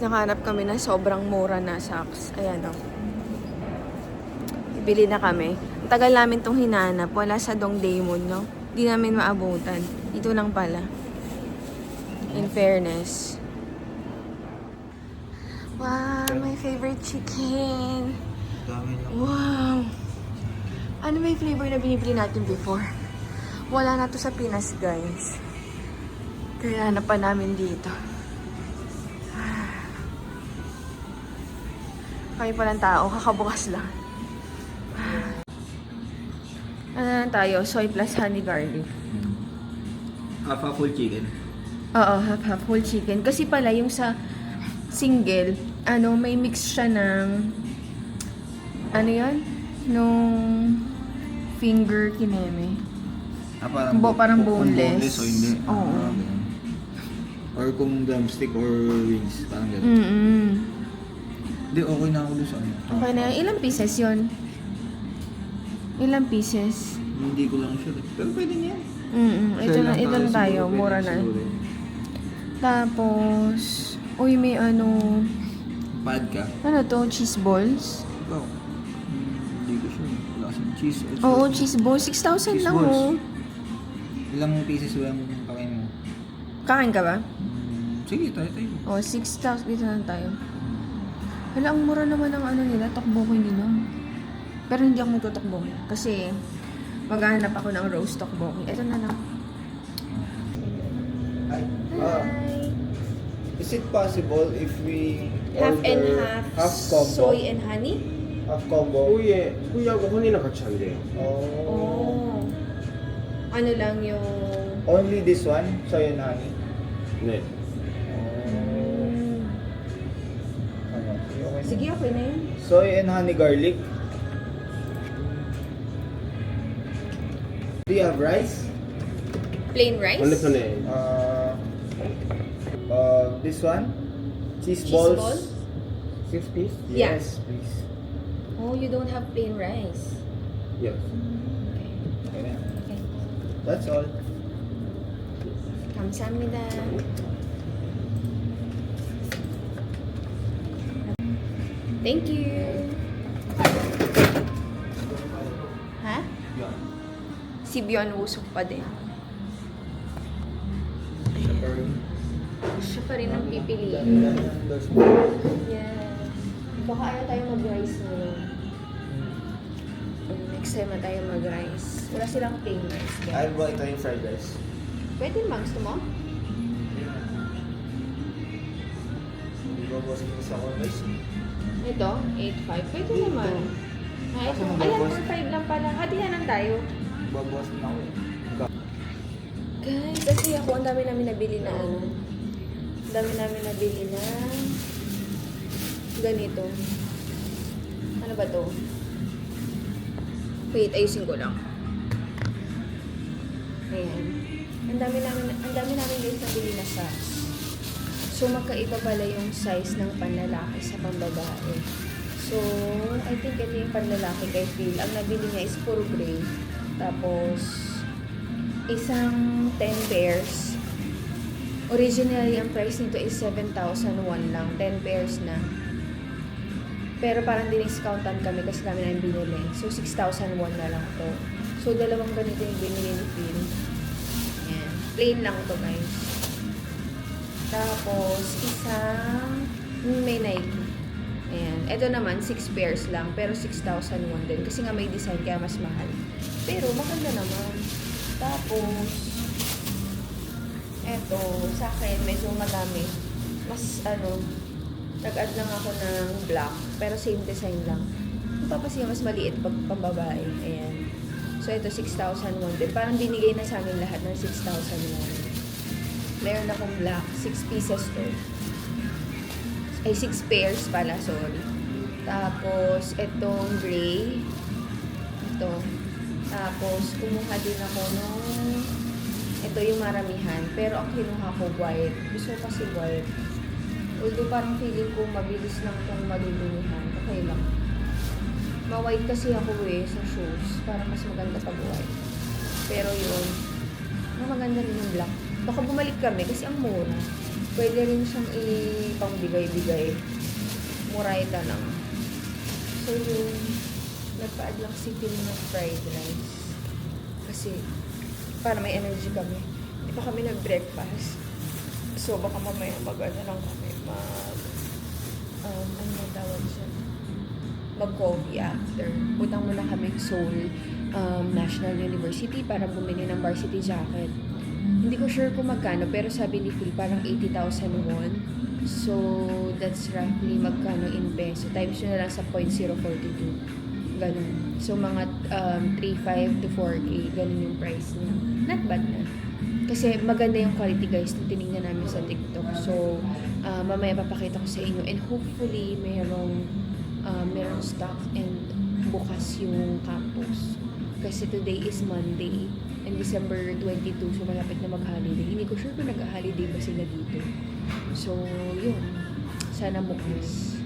nakahanap kami na sobrang mura na socks. Ayan o. Bili na kami. Ang tagal namin itong hinanap. Wala sa Dongdaemun, no? Di namin maabutan. Ito lang pala. In fairness. Wow, my favorite chicken. Wow. Ano may flavor na binibili natin before? Wala na to sa Pinas, guys. Kaya hanap pa namin dito. Kami palang tao, kakabukas lang. Ano na tayo? Soy plus honey garlic. Half a full chicken. Oo, half whole chicken. Kasi pala yung sa single, may mix siya ng nung finger kineme. Parang boneless. O hindi. Oo. Or kung drumstick or wings. Parang gano'n. Hindi, okay na ako doon sa ano. Okay na. Ilang pieces yun? Ilang pieces? Hindi ko lang sure. Pero pwede niya. Ito na tayo. Mura na. Tapos, uy, may Pad ka? ano to? Cheese balls? Ikaw? Hindi ko sure. Wala kasing cheese. Oo, cheese balls. 6,000 lang balls. oh. Ilang pieces ba yung pakain mo? Kakain ka ba? Sige, tayo. Oh, 6,000. Dito na tayo. Hala, ang mura naman ng nila. Tokboki nila. Pero hindi ako magtutokboki. Kasi, maghahanap ako ng roast tokboki. Ito na lang. Hi. Is it possible if we Half and order half, combo? soy and honey? Half combo? 후이하고 허니랑 같이 한대요. Oh. Ano lang yung... Only this one? Soy and honey? 네. Sige, okay na yun. Soy and honey garlic. Do you have rice? Plain rice? 반대편에 This one? Cheese Cheese balls? ball? 6 piece? Yeah. Yes, please. Oh, you don't have plain rice. Yes. Okay na. Okay. That's all. 감사합니다. Thank you. Ha? Si Byon usok pa din. Siya pa rin ang pipiliin. Yes. Baka ayaw tayo mag-rice ngayon. Next time na tayo mag-rice. Wala silang plain rice. Ay, ba ito yung fried rice? Pwede naman. Gusto mo? Hindi ba boss yung isa ko rice? Ito? 8.5. Pwede naman. Ah, ito. Ako Ayan, mag-boss. 4.5 lang pala. Hatihanan tayo. Babawas na ako eh. Guys, kasi ako, ang dami namin nabili na Ang dami namin nabili na ganito. Ano ba to? Wait, ayusin ko lang. Ayan. Ang dami namin guys nabili na socks. So, magkaiba pala yung size ng panlalaki sa pambabae. So, I think ito yung panlalaki kay Phil. Ang nabili niya is puro gray. Tapos, isang 10 pairs. Originally, ang price nito is 7,001 lang. 10 pairs na. Pero parang diniscountan kami kasi kami na yung binili. So, 6,001 na lang to. So, dalawang ganito yung binili ni Phil. Ayan. Plain lang to guys. Tapos, isang may Nike. Ayan. Ito naman, 6 pairs lang. Pero 6,001 din. Kasi nga may design kaya mas mahal. Pero maganda naman. Tapos, eto, sa akin, medyo madami. Mas, nag-add lang ako ng black. Pero same design lang. Papasiya mas maliit pag pambabae. Ayan. So, ito, 6,001 din. Parang binigay na sa amin lahat ng 6,001. Meron akong black. 6 pieces to. Ay, 6 pairs pala, sorry. Tapos, itong gray. Ito. Tapos, kumuha din ako nung ito yung maramihan. Pero ang kinuha ko white. Gusto ko kasi white. Although parang feeling ko mabilis lang itong malulunuhan. Okay lang. Ma-white kasi ako sa shoes. Parang mas maganda pag white. Pero yun, maganda rin yung black. Baka bumalik kami kasi ang mura. Pwede rin siyang ipangbigay-bigay. Murayta lang. So yun, nagpa-add lang si Phil ng fried rice. Kasi, para may energy kami. Hindi pa kami nag-breakfast. So, baka mamaya mag-ano lang kami, ano na tawag siya? Mag-coffee after. Putang muna kami Seoul National University para bumili ng varsity jacket. Hindi ko sure kung magkano, pero sabi ni Phil parang 80,000 won. So, that's roughly magkano in peso. Times yun na lang sa 0.042. Ganun. So, mga 3.5 to 4K. Ganun yung price niya. Not bad na. Kasi maganda yung quality guys na tinignan namin sa TikTok. So, mamaya papakita ko sa inyo. And hopefully, merong stock and bukas yung campus. Kasi today is Monday and December 22, so malapit na mag-holiday. Hindi ko sure kung nag-holiday ba sila dito. So, yun. Sana bukas.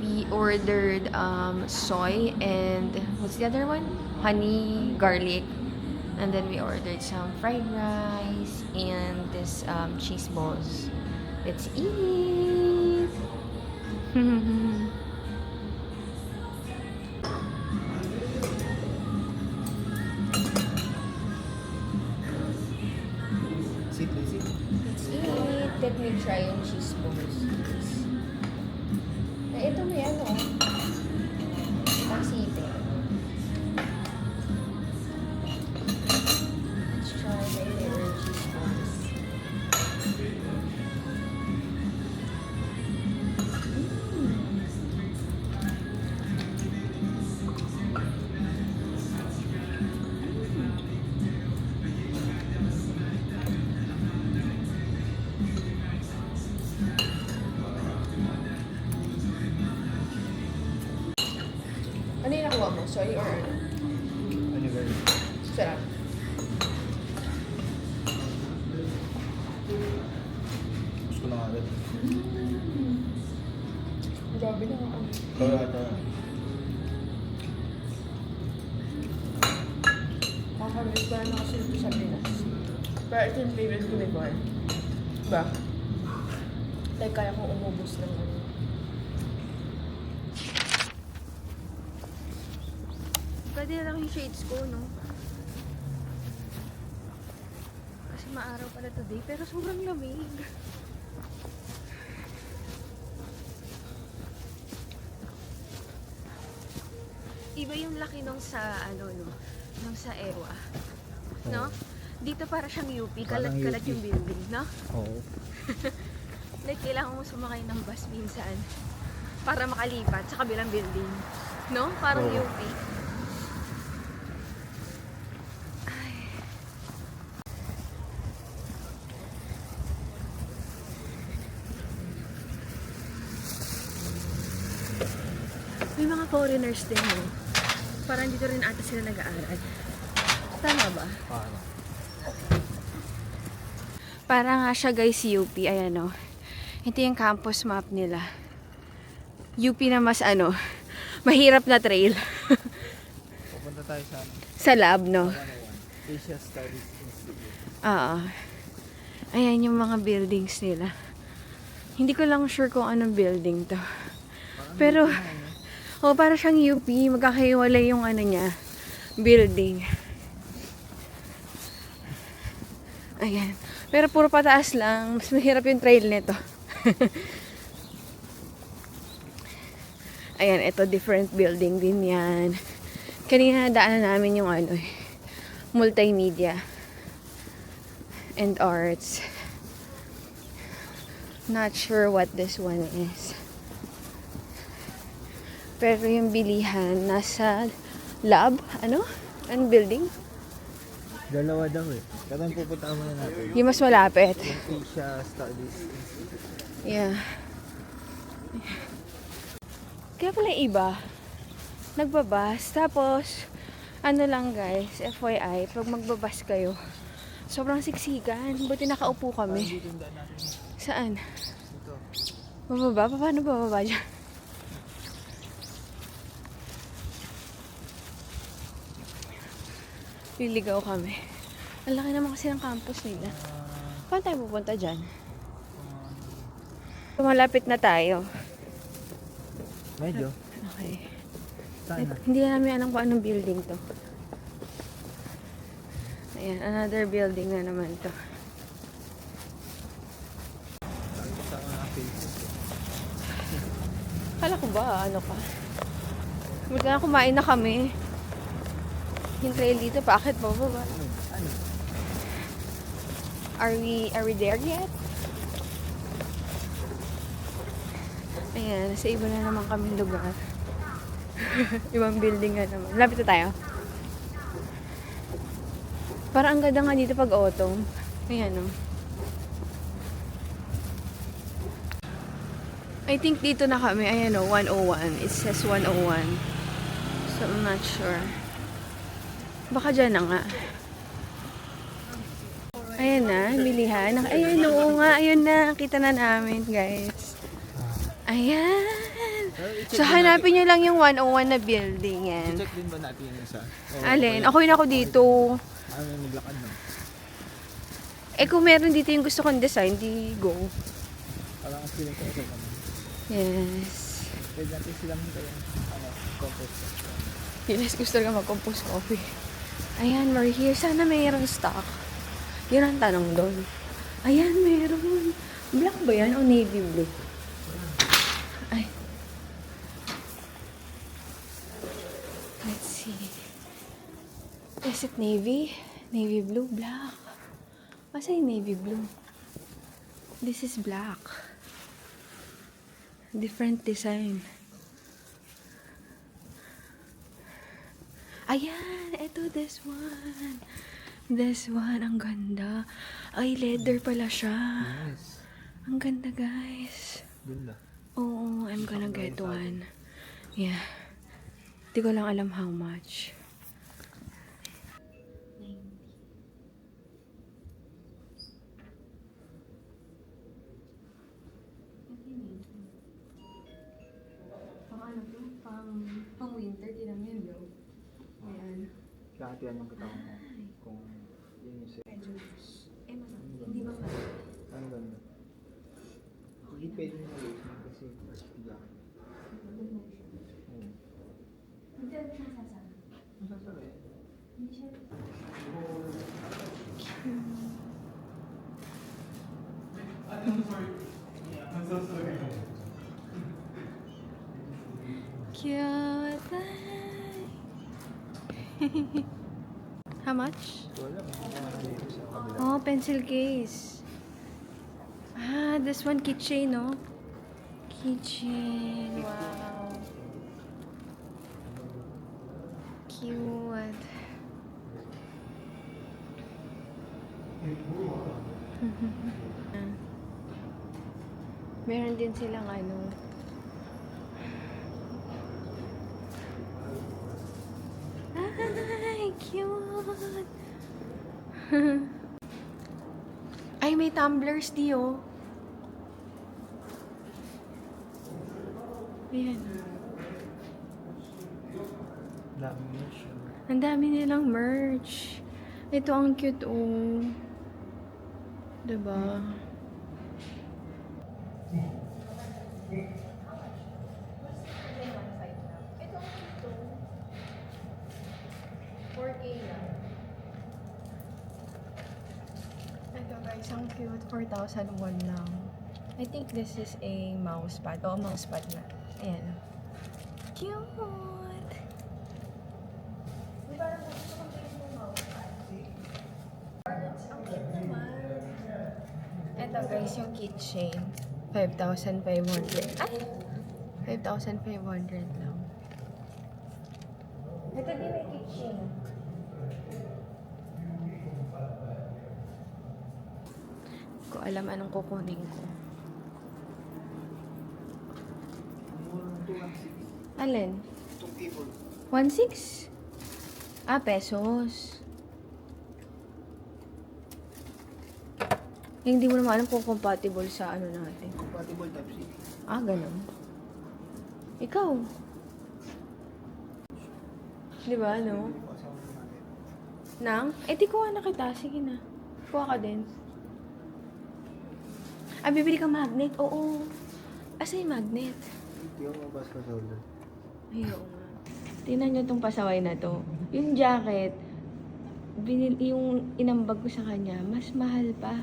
We ordered soy and what's the other one? Honey, garlic. And then we ordered some fried rice and this cheese balls. Let's eat! Sit. Let's eat! Let me try yung cheese balls. Ito may ano. Paksitin. Let's try my favorite cheese balls. Ano yung nakuha mo? Soy or ano? Ano ba yun? Sarap. Gusto ko lang agad. Grabe na ako. Kaya ata. Kakamiss ko na kasi ito sa Pinas. Pero ito yung favorite ko before. Diba? Like, kaya kong umubos ng ano. Pwede na lang yung shades ko, no? Kasi maaraw pala today, pero sobrang lamig. Iba yung laki nung sa, ano, no? Nung sa Ewa. No? Dito para siyang UP, Parang kalat-kalat UP. yung building, no? Oo. Like, kailangan mo sumakay ng bus minsan para makalipat sa kabilang building. No? Parang Oo. UP. May mga foreigners din, no? Parang dito rin ata sila nag-aaral. Tama ba? Paano? Para nga siya guys, UP. Ayan, no? Ito yung campus map nila. UP na mas ano, mahirap na trail. Pupunta tayo sa Sa lab, no? Asia Studies Institute. Oo. Ayan yung mga buildings nila. Hindi ko lang sure kung anong building to. Pero, oh, para siyang UP. Magkakaiwalay yung ano niya, building. Ayan. Pero puro pataas lang. Mas mahirap yung trail nito. Ayan, ito different building din yan. Kanina daanan namin yung ano, multimedia and arts. Not sure what this one is. Pero yung bilihan nasa lab, ano? Anong building? Dalawa daw eh. Kaya pupunta muna natin. Yung mas malapit. Yung Asia Studies Institute. Yeah. Kaya pala iba. Nagbabas. Tapos, ano lang guys, FYI, pag magbabas kayo, sobrang siksikan. Buti nakaupo kami. Dito yung daan natin. Saan? Dito. Bababa? Paano bababa dyan? Liligaw kami. Ang laki naman kasi ng campus nila. Paano tayo pupunta dyan? Malapit na tayo. Medyo. Okay. Sana. Hindi namin alam kung anong building to. Ayan, another building na naman to. Sa mga faces. Kala ko ba, ano ka? Magkana kumain na kami. Yung trail dito, bakit ba? Ano? Are we there yet? Ayan, sa iba na naman kami lugar. Ibang building nga naman. Lapit na tayo. Parang ang ganda nga dito pag autumn. Ayan, oh. I think dito na kami. Ayan, oh, 101. It says 101. So, I'm not sure. Baka dyan na nga. Ayan na, bilihan. Ayan, oo nga. Ayun na, kita na namin, guys. Ayan. So, hanapin nyo lang yung 101 na building yan. Check din ba natin yung isa? Alin? Okay na ako dito. Ano yung naglakad no? Eh, kung meron dito yung gusto kong design, di go. Parang feeling ko okay kami. Yes. Pwede natin silang yung compost. Yes, gusto nga mag-compose coffee. Ayan, we're here. Sana mayroon stock. Yun ang tanong doon. Ayan, meron. Black ba yan o navy blue? Ay. Let's see. Is it navy? Navy blue? Black. Masa yung navy blue? This is black. Different design. Ayan, eto, this one. This one, ang ganda. Ay, leather pala siya. Yes. Ang ganda, guys. Ganda. Oo, I'm gonna get one. Yeah. Di ko lang alam how much. Pang winter, di lang yun, no? Ayan. Kakatiyan yung katawan mo. Kung yun yung set. Eh, hindi ba ba? Ang ganda. Hindi pwede nyo na-lose mo kasi black. Hindi ako nasasama. Masasabi. Hindi siya. Cute. How much? Wala. Dito sa kabila. Oh, pencil case. Ah, this one keychain, no? Keychain. Wow. Cute. Meron din silang ano. Ay, cute. Ay, may tumblers di, oh. Ayan. Dami mo siya. Ang dami nilang merch. Ito ang cute, oh. Diba? Ito ang cute, oh. 4K lang. Ito guys, ang cute. 4,001 lang. I think this is a mouse pad. Oh, mouse pad na. Ayan. Cute! Di ba lang gusto kong bilhin yung mouse pad? Ang cute naman. Ito guys, yung keychain. 5,500. Ay! 5,500 lang. Ito din may keychain. Hindi ko alam anong kukunin ko. Alin? 1.6? Ah, pesos. Hindi mo naman alam kung compatible sa ano natin. Compatible Type-C. Ah, ganun. Ikaw. Di ba, no? Nang? Eh, di kuha na kita. Sige na. Kuha ka din. Ah, bibili ka magnet? Oo. Asa yung magnet? Hindi ako mabas ka sa ulo. Ay, oo nga. Tingnan nyo itong pasaway na to. Yung jacket, yung inambag ko sa kanya, mas mahal pa.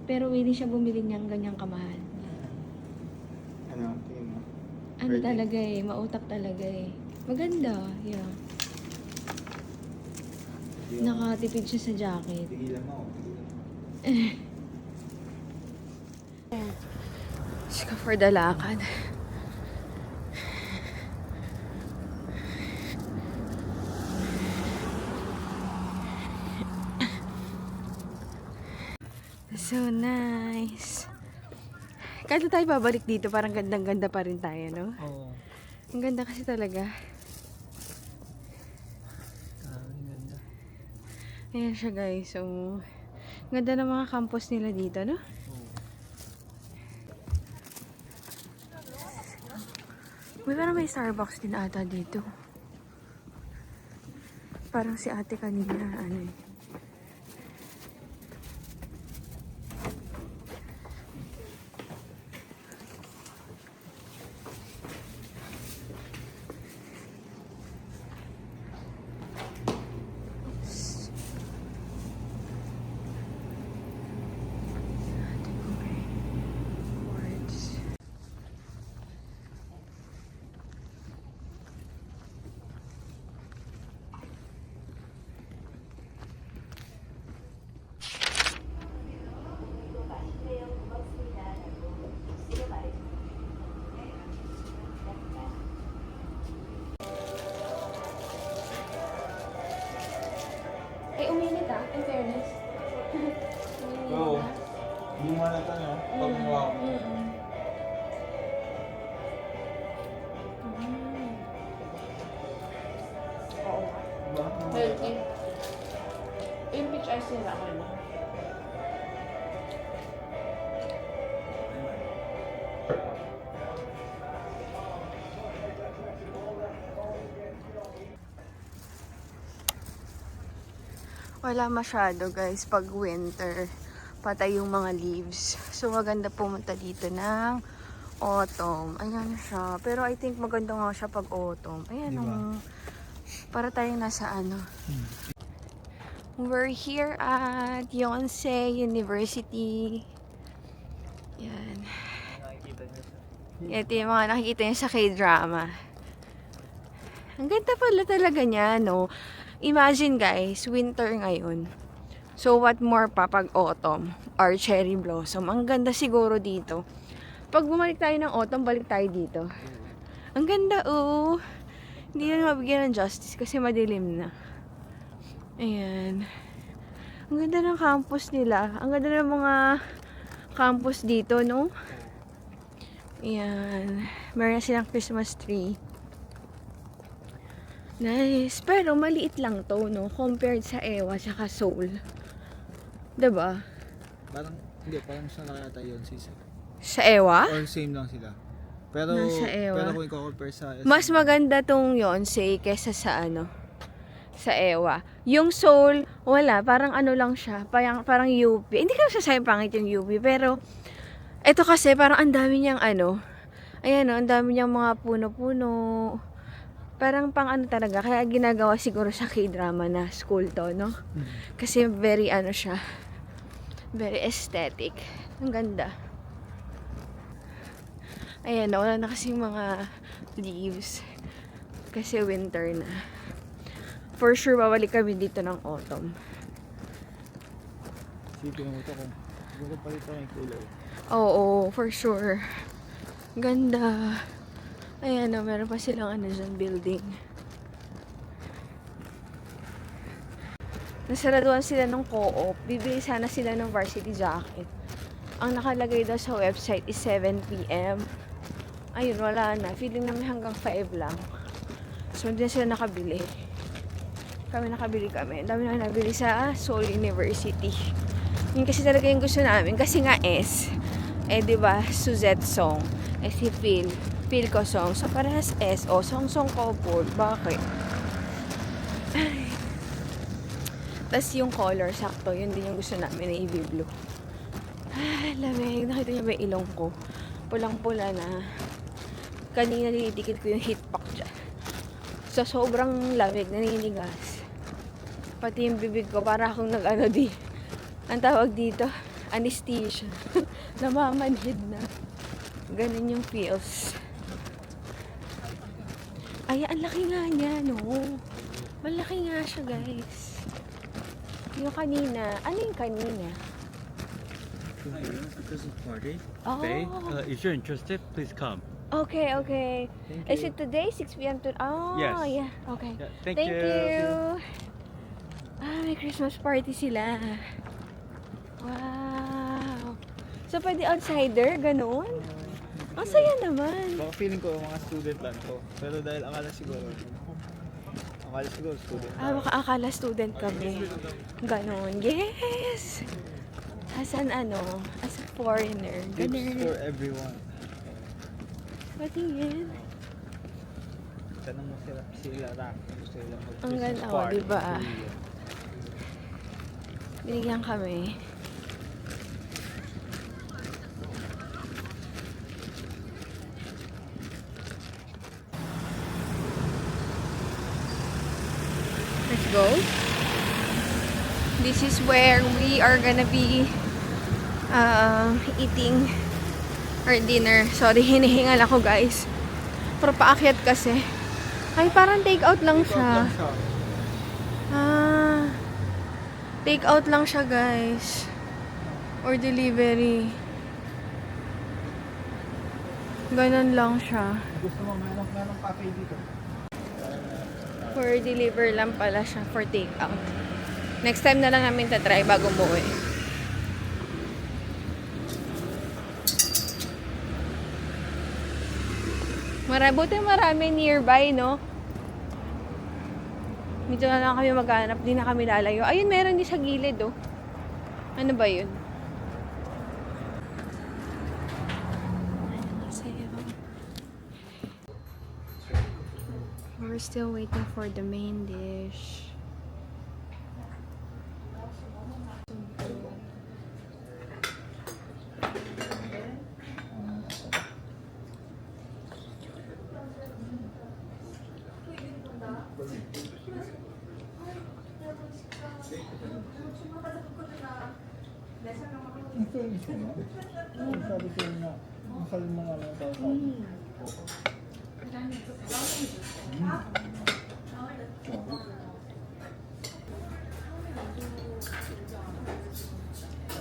Pero willing siya bumili niyang ganyang kamahal. Ano? Tingin mo? Ano talaga eh, mautak talaga eh. Maganda, yeah. Nakatipid siya sa jacket. Tigilan mo. Sika for the lakad. So nice. Kaya tayo babalik dito, parang gandang-ganda pa rin tayo, no? Oo. Ang ganda kasi talaga. Ang ganda. Ayan siya guys, so ganda ng mga campus nila dito, no? Parang may Starbucks din ata dito. Parang si ate kanina, ano eh. Words. Eh, uminit ah, in fairness. Uminit Oo. ah. Hindi mo halata nyo. Pag nawa ko. Oo. Diba? Healthy. Yung peach ice nila, ano? Wala masyado guys pag winter. Patay yung mga leaves. So maganda pumunta dito ng autumn. Ayan siya. Pero I think maganda nga siya pag autumn. Ayan Diba? oh. Para tayong nasa ano. We're here at Yonsei University. Yan. Nakikita nyo siya. Ito yung mga nakikita niyo sa K-drama. Ang ganda pala talaga niya, no? Imagine guys, winter ngayon. So what more pa pag autumn or cherry blossom. Ang ganda siguro dito. Pag bumalik tayo ng autumn, balik tayo dito. Ang ganda, oh. Hindi na mabigyan ng justice kasi madilim na. Ayan. Ang ganda ng campus nila. Ang ganda ng mga campus dito, no? Ayan. Meron silang Christmas tree. Nice. Pero maliit lang to, no? Compared sa Ewa tsaka Seoul. Diba? Parang, hindi, parang sa nakayata yun sisa. Sa Ewa? Or same lang sila. Pero, Nasa Ewa. pero kung i-compare sa Mas maganda tong Yonsei kesa sa ano? Sa Ewa. Yung Seoul, wala. Parang ano lang siya. Parang UP. Hindi ko sasayang pangit yung UP. Pero, eto kasi parang ang dami niyang ano. Ayan o, ang dami niyang mga puno-puno. Parang pang ano talaga. Kaya ginagawa siguro sa K-drama na school to, no? Kasi very ano siya. Very aesthetic. Ang ganda. Ayan, wala na kasing mga leaves. Kasi winter na. For sure, babalik kami dito ng autumn. Sipin mo ito kung siguro palit ako yung kulay. Oo, for sure. Ganda. Ayan na, meron pa silang ano dyan, building. Nasaraduan sila ng co-op. Bibili sana sila ng varsity jacket. Ang nakalagay daw sa website is 7 p.m. Ayun, wala na. Feeling namin hanggang 5 lang. So, hindi na sila nakabili. Kami. Ang dami na nabili sa Seoul University. Yun kasi talaga yung gusto namin. Kasi nga S. Eh, diba, Suzette Song. Eh, si Phil ko Song. So, parehas S. O, Song couple. Bakit? Tas yung color, sakto. Yun din yung gusto namin, navy blue. Lamig. Nakita niyo ba yung ilong ko? Pulang-pula na. Kanina nilidikit ko yung heat pack dyan. So, sobrang lamig, naninigas. Pati yung bibig ko, para akong nag-ano di. Ang tawag dito, anesthesia. Namamanhid na. Ganun yung feels. Ay, ang laki nga niya, no? Malaki nga siya, guys. Yung kanina, ano yung kanina? Because of party Oh. today. If you're interested, please come. Okay, okay. Thank Is it today, 6 p.m. to... Oh, Yes. yeah. Okay. Yeah, thank Thank you. you. May Christmas party sila. Wow. So, pwede outsider? Ganun? Ang saya naman. Baka feeling ko mga student lang to. Pero dahil akala siguro student. Baka akala student kami. Ganun. Yes! As an as a foreigner. Tips Ganun. for everyone. Patingin. Tanong mo sila Rak. Gusto nila Ang ganda, oh, diba? Binigyan kami. Let's go. This is where we are gonna be eating our dinner. Sorry, hinihingal ako, guys. Pero paakyat kasi. Ay, parang take out lang siya. Take out lang siya, guys. Or delivery. Ganon lang siya. Gusto mo merong cafe dito? For deliver lang pala siya for take out. Next time na lang namin tatry bago umuwi. Buti marami nearby, no? Dito na lang kami maghanap. Di na kami lalayo. Ayun, meron din sa gilid, oh. Ano ba yun? We're still waiting for the main dish. Sabi ko na, masal mo nga lang tayo.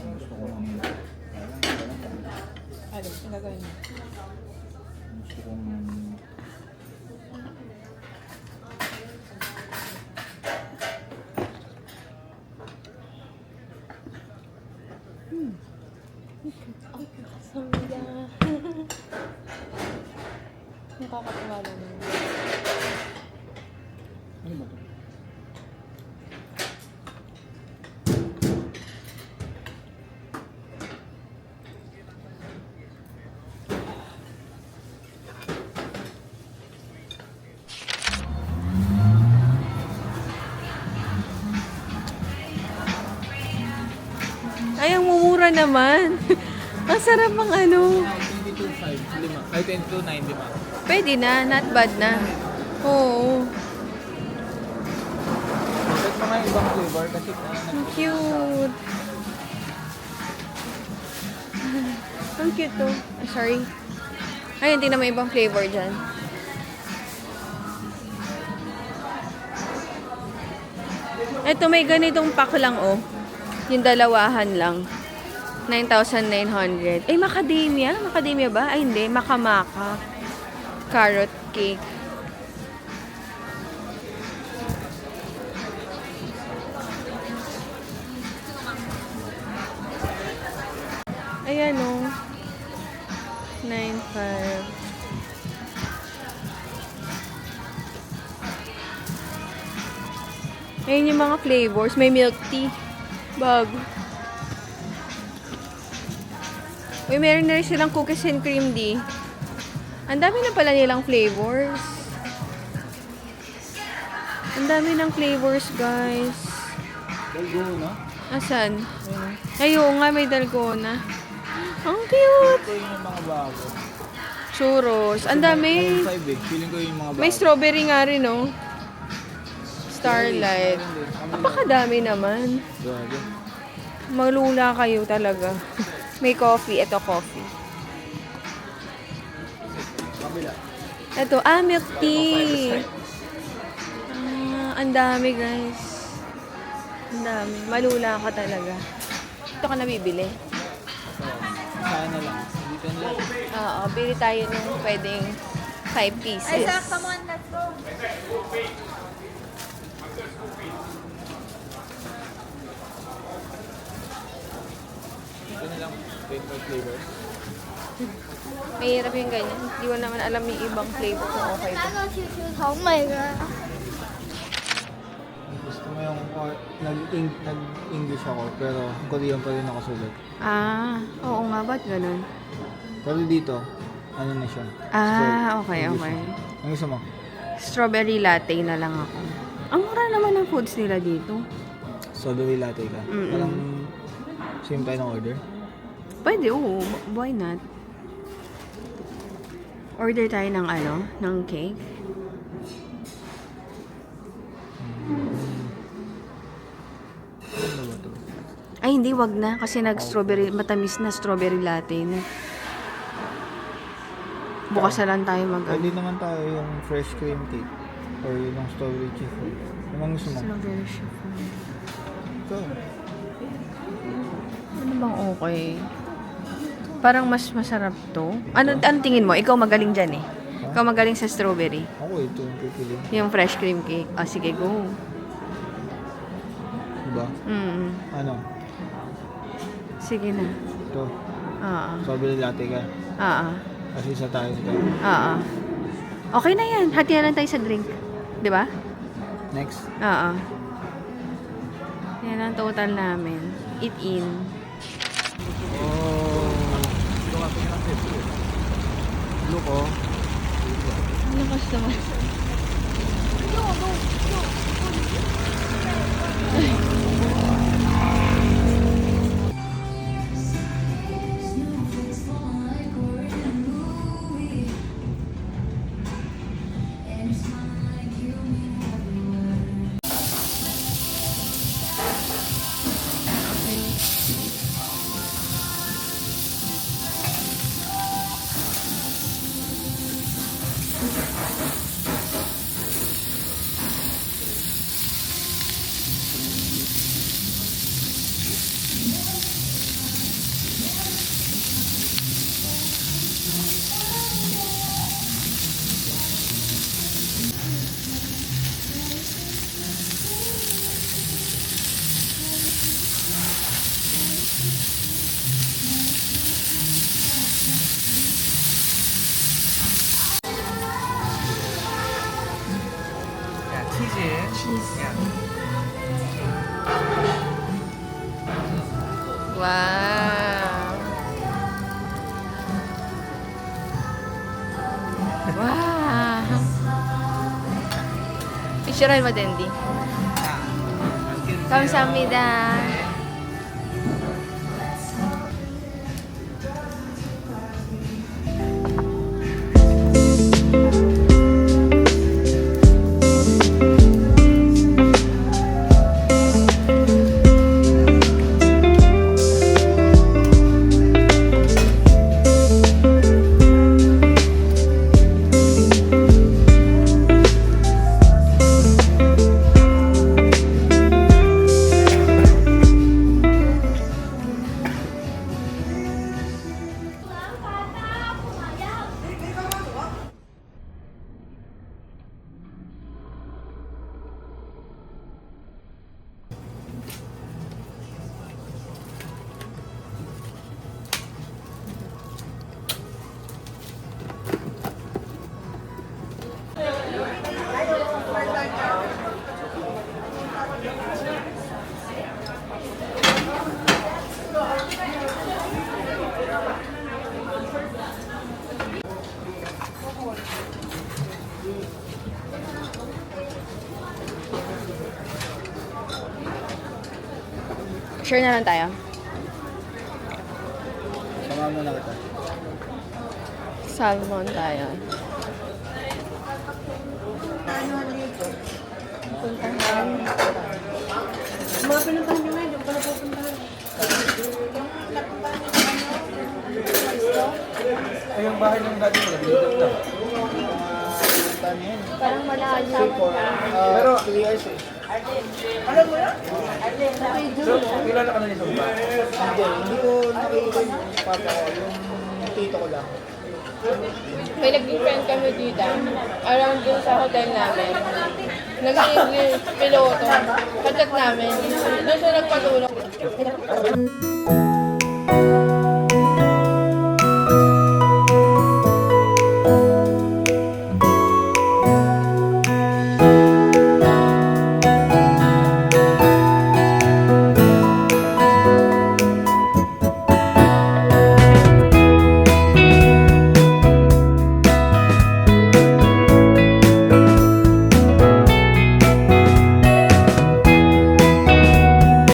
Gusto ko lang. Ano? Ang gagawin mo? Gusto kong Nakakatawa naman. ano ba to? Ay, ang mumura naman. Ang sarap ang ano. 22.5, 5. Ay, 22.9, 5. Pwede na, not bad na. Oo. Kahit mga ibang flavor kasi Ang cute. Ang cute to. Sorry. Ay, hindi na may ibang flavor dyan. Ito, may ganitong pack lang, oh. Yung dalawahan lang. 9,900. Eh, macadamia? Macadamia ba? Ay, hindi. Makamaka. Carrot cake. Ayan, oh. 9,500. Ayan yung mga flavors. May milk tea. Bago. Uy, meron na rin silang cookies and cream di. Ang dami na pala nilang flavors. Ang dami ng flavors, guys. Dalgona. Asan? Ay, oo nga, may dalgona. Ang cute! Ito yung mga bago. Churros. Ang dami. 5 eh. Feeling ko yung mga bago. May strawberry nga rin, oh. Starlight. Napakadami naman. Grabe. Malula kayo talaga. May coffee. Ito, coffee. Kabila. Ito, milk tea. Ang dami, guys. Ang dami. Malula ka talaga. Ito ka nabibili. Saan na lang. Dito na lang. Oo, bili tayo ng pwedeng 5 pieces. Come on, let's go. Dito na lang. 25 flavors. Mahirap yung ganyan. Hindi ko naman alam yung ibang flavor kung okay ba. Oh my god. Gusto mo yung nag-English ako, pero Korean pa rin nakasulat. Oo nga. Ba't ganun? Pero dito, ano na siya? Okay, English okay. na. Ang gusto mo? Strawberry latte na lang ako. Ang mura naman ng foods nila dito. Strawberry latte ka. Mm-mm. Parang same tayo ng order. Pwede, oo. Why not? Order tayo ng ng cake. Ano ba ito? Ay, hindi, wag na. Kasi nag-strawberry, matamis na strawberry latte na. Bukas na lang tayo Pwede naman tayo yung fresh cream cake. Or yung strawberry chiffon. Yung gusto mo? Strawberry chiffon. Ito. Ano bang okay? Parang mas masarap to. Anong tingin mo? Ikaw magaling dyan eh. Ikaw magaling sa strawberry. Ako ito yung pipili. Yung fresh cream cake. Sige, go. Diba? Ano? Sige na. Ito. Oo. Strawberry latte ka. Oo. Kasi isa tayo sa tayo. Oo. Okay na yan. Hati na lang tayo sa drink. Di ba? Next. Oo. Yan ang total namin. Eat in. Oh. Look oh. Ano customer? Wow. Wow. Picturean mo, Dendi. 감사합니다. Share na lang tayo. Sama mo na kita. Salmon tayo. Puntahan. Mga pinuntahan nyo ngayon, yung pala pupuntahan. Ay, yung bahay ng dati mo, dito lang. Parang malayo. Pero, 3 hours eh. Alam mo yan? So, kilala ka na niya sa baba? Hindi ko nakikita yung papa ko, yung tito ko lang. May naging friend kami dito. Around dun sa hotel namin. Nag-English piloto. Kachat namin. Doon siya nagpatulong.